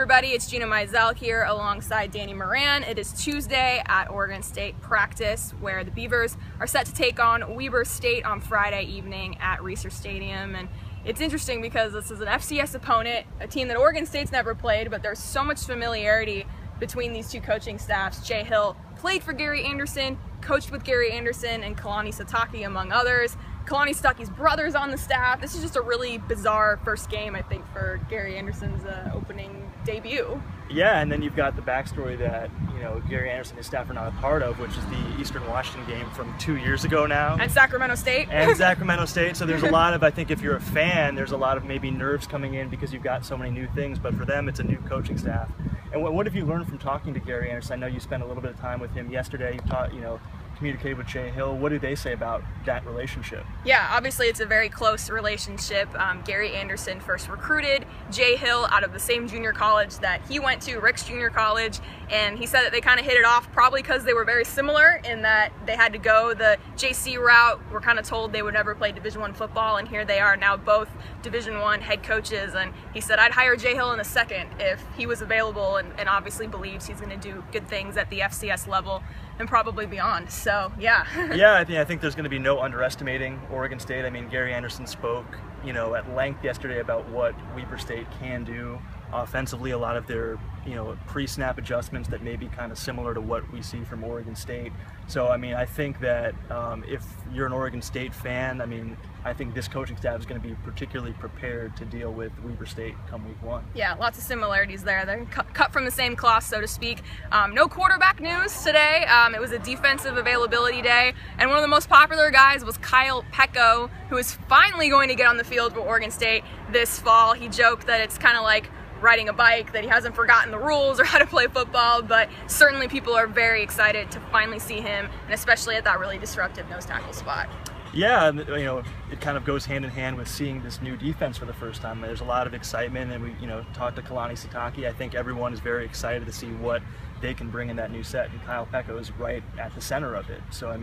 everybody, it's Gina Mizell here alongside Danny Moran. It is Tuesday at Oregon State practice where the Beavers are set to take on Weber State on Friday evening at Reser Stadium. And it's interesting because this is an FCS opponent, a team that Oregon State's never played, but there's so much familiarity between these two coaching staffs. Jay Hill played for Gary Anderson, coached with Gary Anderson and Kalani Sitake among others. Kalani Sitake's brother's on the staff. This is just a really bizarre first game, I think, for Gary Anderson's opening debut. Yeah, and then you've got the backstory that, Gary Anderson and his staff are not a part of, which is the Eastern Washington game from 2 years ago now. And Sacramento State. And Sacramento State. So there's a lot of, I think if you're a fan, there's a lot of maybe nerves coming in because you've got so many new things, but for them, it's a new coaching staff. And what have you learned from talking to Gary Anderson? I know you spent a little bit of time with him yesterday. You communicated with Jay Hill. What do they say about that relationship? Yeah, obviously it's a very close relationship. Gary Anderson first recruited Jay Hill out of the same junior college that he went to, Rick's Junior College, and he said that they kind of hit it off probably because they were very similar in that they had to go the JC route. We're kind of told they would never play Division I football, and here they are now both Division I head coaches, and he said, I'd hire Jay Hill in a second if he was available, and obviously believes he's going to do good things at the FCS level and probably beyond. So, yeah. Yeah, I think there's going to be no underestimating Oregon State. I mean, Gary Anderson spoke, at length yesterday about what Weber State can do offensively. A lot of their, pre-snap adjustments that may be kind of similar to what we see from Oregon State. So, I think that if you're an Oregon State fan, I think this coaching staff is going to be particularly prepared to deal with Weber State come week one. Yeah, lots of similarities there. They're cut from the same cloth, so to speak. No quarterback news today. It was a defensive availability day, and one of the most popular guys was Kyle Pecco, who is finally going to get on the field for Oregon State this fall. He joked that it's kind of like riding a bike, that he hasn't forgotten the rules or how to play football, but certainly people are very excited to finally see him, and especially at that really disruptive nose tackle spot. Yeah, it kind of goes hand in hand with seeing this new defense for the first time. There's a lot of excitement, and we, talked to Kalani Sitake. I think everyone is very excited to see what they can bring in that new set, and Kyle Pecco is right at the center of it. So,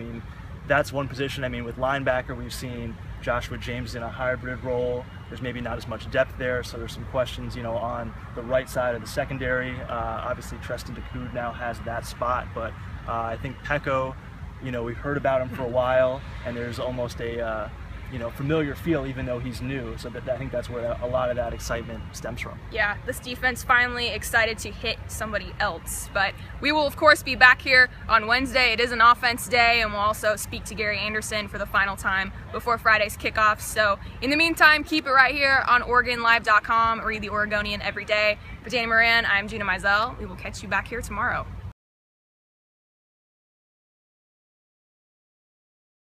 that's one position. With linebacker, we've seen Joshua James in a hybrid role. There's maybe not as much depth there, so there's some questions, on the right side of the secondary. Obviously, Treston Decoud now has that spot, but I think Pecco, we've heard about him for a while, and there's almost a familiar feel even though he's new. So I think that's where a lot of that excitement stems from. Yeah, this defense finally excited to hit somebody else. But we will, of course, be back here on Wednesday. It is an offense day, and we'll also speak to Gary Anderson for the final time before Friday's kickoff. So in the meantime, keep it right here on OregonLive.com. Read the Oregonian every day. For Danny Moran, I'm Gina Mizell. We will catch you back here tomorrow.